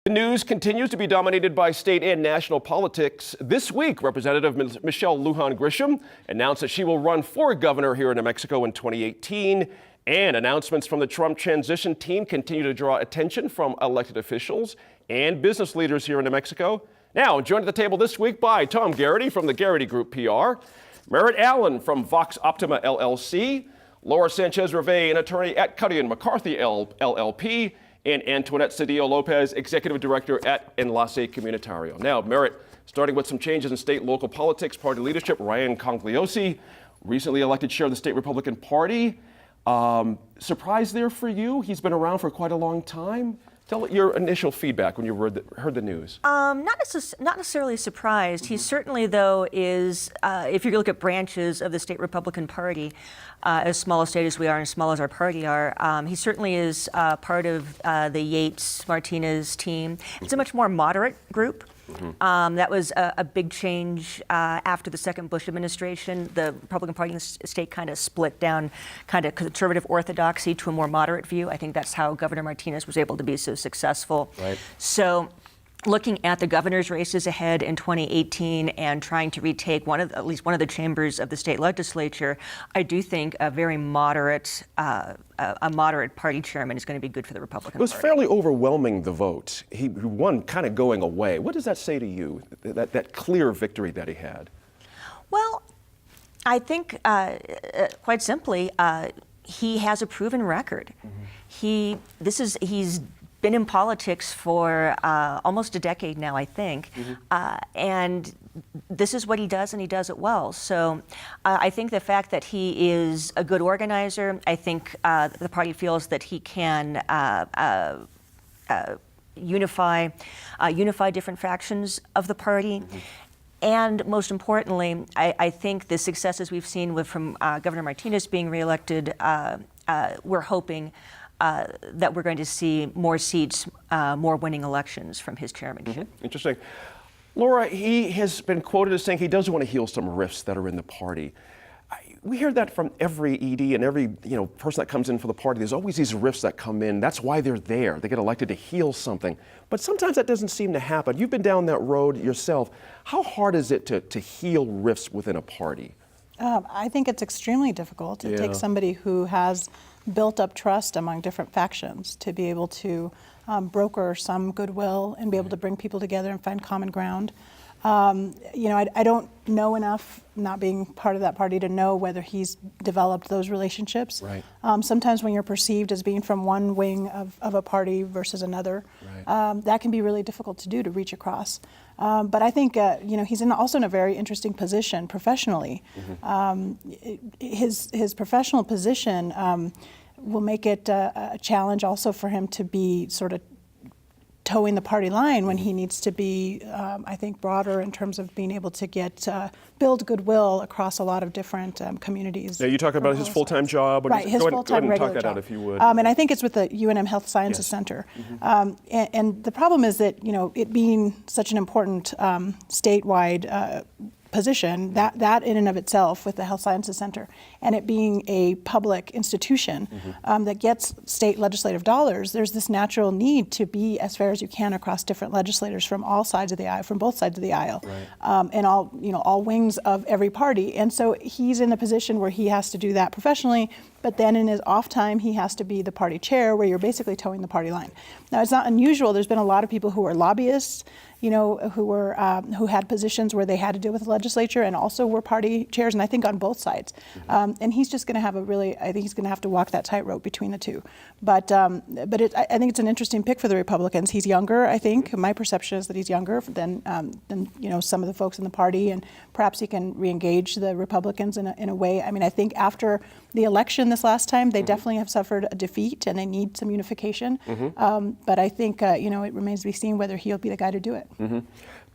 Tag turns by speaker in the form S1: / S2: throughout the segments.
S1: The news continues to be dominated by state and national politics. This week, Representative Michelle Lujan Grisham announced that she will run for governor here in New Mexico in 2018. And announcements from the Trump transition team continue to draw attention from elected officials and business leaders here in New Mexico. Now, joined at the table this week by Tom Garrity from the Garrity Group PR, Merritt Allen from Vox Optima LLC, Laura Sanchez-Rivey, an attorney at Cuddy & McCarthy LLP, and Antoinette Cedillo-Lopez, Executive Director at Enlace Comunitario. Now, Merritt, starting with some changes in state and local politics, party leadership, Ryan Congliosi, recently elected chair of the state Republican Party. Surprise there for you? He's been around for quite a long time. Tell your initial feedback when you heard the news.
S2: Not necessarily surprised. He certainly, though, is, if you look at branches of the state Republican Party, as small a state as we are and as small as our party are, he certainly is part of the Yates-Martinez team. It's a much more moderate group. That was a big change after the second Bush administration. The Republican Party in the state kind of split down kind of conservative orthodoxy to a more moderate view. I think that's how Governor Martinez was able to be so successful.
S1: Right.
S2: So looking at the governor's races ahead in 2018 and trying to retake at least one of the chambers of the state legislature, I do think a very moderate party chairman is going to be good for the Republican Party.
S1: It was fairly overwhelming, the vote. He won kind of going away. What does that say to you, that clear victory that he had?
S2: Well, I think quite simply, he has a proven record. He's been in politics for almost a decade now, I think, and this is what he does, and he does it well. So I think the fact that he is a good organizer, I think the party feels that he can unify different factions of the party. And most importantly, I think the successes we've seen from Governor Martinez being reelected, we're hoping that we're going to see more seats, more winning elections from his chairmanship.
S1: Interesting. Laura, he has been quoted as saying he does want to heal some rifts that are in the party. We hear that from every ED and every person that comes in for the party. There's always these rifts that come in. That's why they're there. They get elected to heal something. But sometimes that doesn't seem to happen. You've been down that road yourself. How hard is it to heal rifts within a party?
S3: I think it's extremely difficult. It takes somebody who has built up trust among different factions to be able to broker some goodwill and be able to bring people together and find common ground. I don't know enough, not being part of that party, to know whether he's developed those relationships.
S1: Right.
S3: Sometimes when you're perceived as being from one wing of a party versus another, that can be really difficult to do, to reach across. But I think he's also in a very interesting position professionally. His professional position will make it a challenge also for him to be sort of towing the party line when he needs to be, I think, broader in terms of being able to build goodwill across a lot of different communities.
S1: Now, you talk about his full-time job.
S3: Right, his full-time regular job.
S1: Talk that out if you would.
S3: And I think it's with the UNM Health Sciences Center. And the problem is that, it being such an important statewide position, that in and of itself with the Health Sciences Center, and it being a public institution that gets state legislative dollars, there's this natural need to be as fair as you can across different legislators from all sides of the aisle, from both sides of the aisle, and all wings of every party. And so he's in the position where he has to do that professionally, but then in his off time, he has to be the party chair, where you're basically towing the party line. Now, it's not unusual. There's been a lot of people who are lobbyists, who had positions where they had to deal with the legislature and also were party chairs, and I think on both sides. And he's just going to have I think he's going to have to walk that tightrope between the two. But I think it's an interesting pick for the Republicans. He's younger, I think. My perception is that he's younger than some of the folks in the party, and perhaps he can reengage the Republicans in a way. I mean, I think after the election this last time, they definitely have suffered a defeat, and they need some unification. But I think it remains to be seen whether he'll be the guy to do it.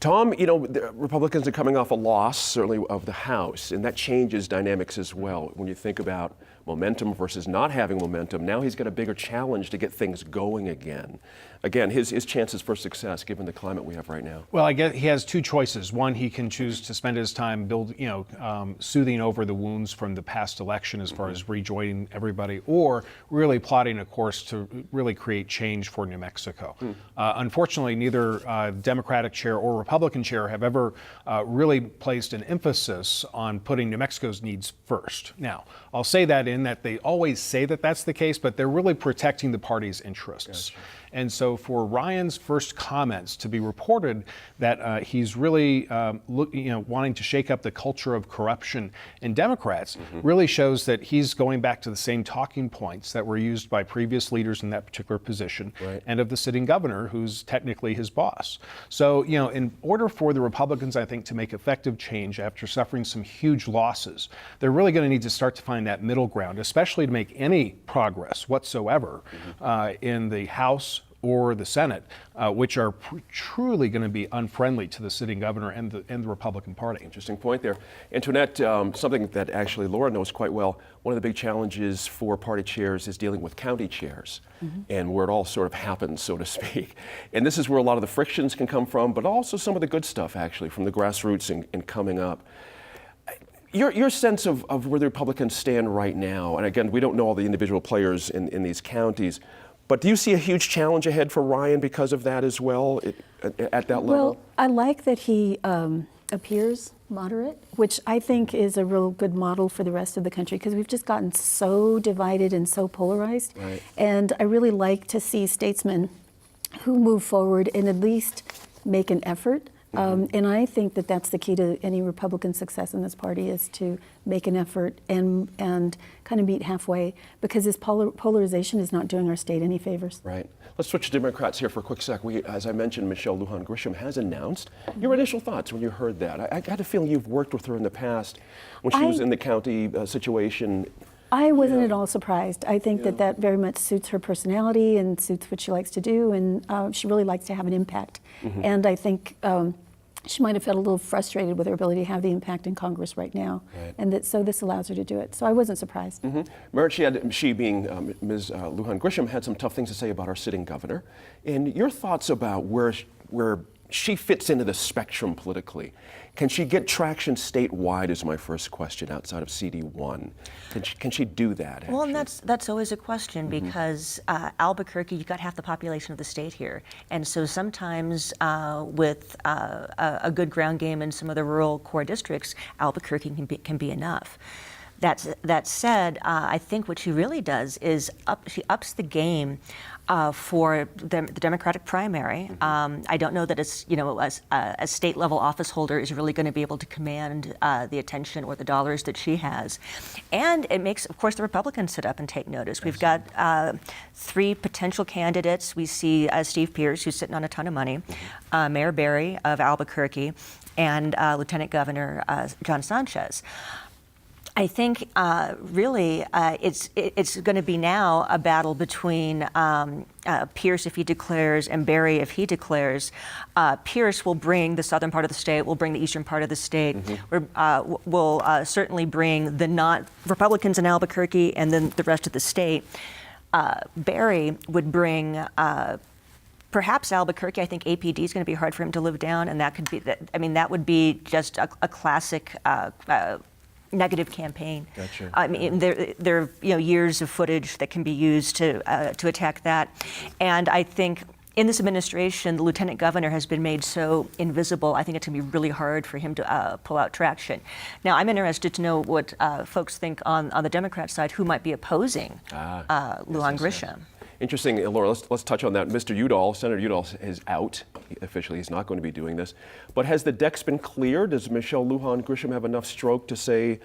S1: Tom, the Republicans are coming off a loss, certainly of the House, and that changes dynamics as well. When you think about momentum versus not having momentum, now he's got a bigger challenge to get things going again. Again, his chances for success, given the climate we have right now.
S4: Well, I guess he has two choices. One, he can choose to spend his time soothing over the wounds from the past election as far as rejoining everybody, or really plotting a course to really create change for New Mexico. Unfortunately, neither Democratic chair or Republican chair have ever really placed an emphasis on putting New Mexico's needs first. Now, I'll say that in that they always say that that's the case, but they're really protecting the party's interests. Gotcha. And so for Ryan's first comments to be reported that he's really wanting to shake up the culture of corruption in Democrats really shows that he's going back to the same talking points that were used by previous leaders in that particular position and of the sitting governor, who's technically his boss. So, in order for the Republicans, I think, to make effective change after suffering some huge losses, they're really going to need to start to find that middle ground, especially to make any progress whatsoever in the House or the Senate, which are truly going to be unfriendly to the sitting governor and the Republican Party.
S1: Interesting point there. Antoinette, something that actually Laura knows quite well, one of the big challenges for party chairs is dealing with county chairs and where it all sort of happens, so to speak. And this is where a lot of the frictions can come from, but also some of the good stuff, actually, from the grassroots and coming up. Your sense of where the Republicans stand right now, and again, we don't know all the individual players in these counties, but do you see a huge challenge ahead for Ryan because of that as well, at that level?
S5: Well, I like that he appears moderate, which I think is a real good model for the rest of the country, because we've just gotten so divided and so polarized.
S1: Right.
S5: And I really like to see statesmen who move forward and at least make an effort. And I think that that's the key to any Republican success in this party, is to make an effort and kind of meet halfway, because this polarization is not doing our state any favors.
S1: Right. Let's switch to Democrats here for a quick sec. As I mentioned, Michelle Lujan Grisham has announced. Your initial thoughts when you heard that? I got a feeling you've worked with her in the past when she was in the county situation.
S5: I wasn't at all surprised. I think that very much suits her personality and suits what she likes to do, and she really likes to have an impact. And I think she might have felt a little frustrated with her ability to have the impact in Congress right now, and so this allows her to do it. So I wasn't surprised.
S1: Merit, she being Ms. Lujan Grisham, had some tough things to say about our sitting governor. And your thoughts about where she fits into the spectrum politically. Can she get traction statewide is my first question, outside of CD1. Can she do that, actually?
S2: Well, and that's always a question, because Albuquerque, you've got half the population of the state here. And so sometimes with a good ground game in some of the rural core districts, Albuquerque can be enough. That said, I think what she really does is she ups the game for the Democratic primary. I don't know that a state level office holder is really going to be able to command the attention or the dollars that she has. And it makes, of course, the Republicans sit up and take notice. We've got 3 potential candidates. We see Steve Pierce, who's sitting on a ton of money, Mayor Berry of Albuquerque, and Lieutenant Governor John Sanchez. I think really it's going to be now a battle between Pierce if he declares and Berry if he declares. Pierce will bring the southern part of the state, will bring the eastern part of the state, will certainly bring the not Republicans in Albuquerque and then the rest of the state. Berry would bring perhaps Albuquerque. I think APD is going to be hard for him to live down, and that could be, that would be just a classic negative campaign.
S1: Gotcha.
S2: I mean, there are years of footage that can be used to attack that, and I think in this administration, the lieutenant governor has been made so invisible. I think it's going to be really hard for him to pull out traction. Now, I'm interested to know what folks think on the Democrat side, who might be opposing Lujan Grisham.
S1: Interesting, Laura, let's touch on that. Mr. Udall, Senator Udall, is out. Officially, he's not going to be doing this. But has the decks been cleared? Does Michelle Lujan Grisham have enough stroke to say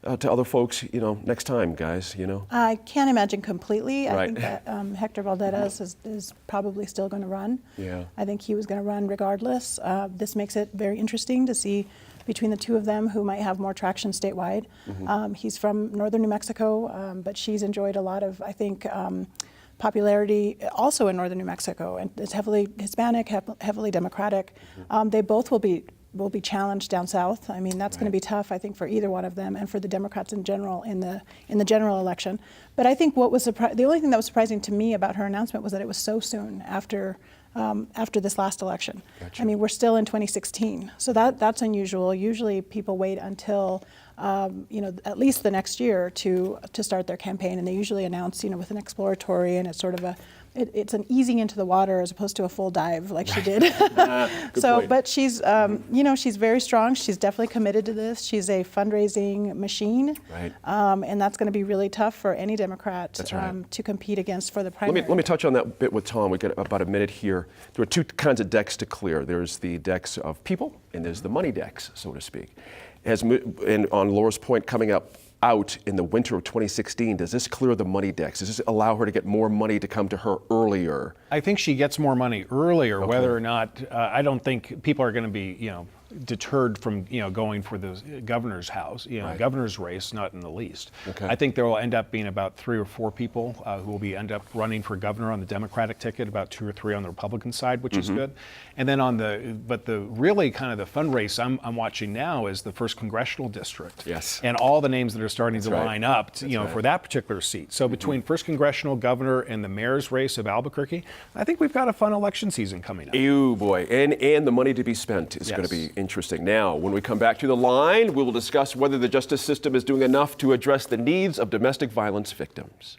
S1: to other folks, next time, guys,
S3: I can't imagine completely.
S1: Right.
S3: I think that Hector Valdez is probably still going to run.
S1: Yeah.
S3: I think he was going to run regardless. This makes it very interesting to see between the two of them who might have more traction statewide. He's from northern New Mexico, but she's enjoyed a lot of, I think, popularity also in northern New Mexico, and it's heavily Hispanic, heavily Democratic. They both will be challenged down south. I mean, that's going to be tough, I think, for either one of them and for the Democrats in general in the general election. But I think what was the only thing that was surprising to me about her announcement was that it was so soon after this last election.
S1: Gotcha.
S3: I mean, we're still in 2016, so that's unusual. Usually, people wait until at least the next year to start their campaign, and they usually announce with an exploratory, and it's sort of it's an easing into the water as opposed to a full dive like she did. So,
S1: point.
S3: but she's she's very strong. She's definitely committed to this. She's a fundraising machine,
S1: Right.
S3: And that's going to be really tough for any Democrat
S1: That's right.
S3: to compete against for the primary.
S1: Let me touch on that bit with Tom. We've got about a minute here. There are two kinds of decks to clear. There's the decks of people, and there's the money decks, so to speak. And on Laura's point, coming out in the winter of 2016, does this clear the money decks? Does this allow her to get more money to come to her earlier?
S4: I think she gets more money earlier, whether or not, I don't think people are going to be, deterred from, going for the governor's house,
S1: Right.
S4: governor's race, not in the least.
S1: Okay.
S4: I think there will end up being about 3 or 4 people who will end up running for governor on the Democratic ticket, about 2 or 3 on the Republican side, which is good. And then but the really kind of the fun race I'm watching now is the 1st Congressional District.
S1: Yes.
S4: And all the names that are starting to
S1: right.
S4: line up,
S1: right.
S4: for that particular seat. So between 1st Congressional, governor, and the mayor's race of Albuquerque, I think we've got a fun election season coming up.
S1: Ew, boy. And the money to be spent is going to be interesting. Now, when we come back to the line, we will discuss whether the justice system is doing enough to address the needs of domestic violence victims.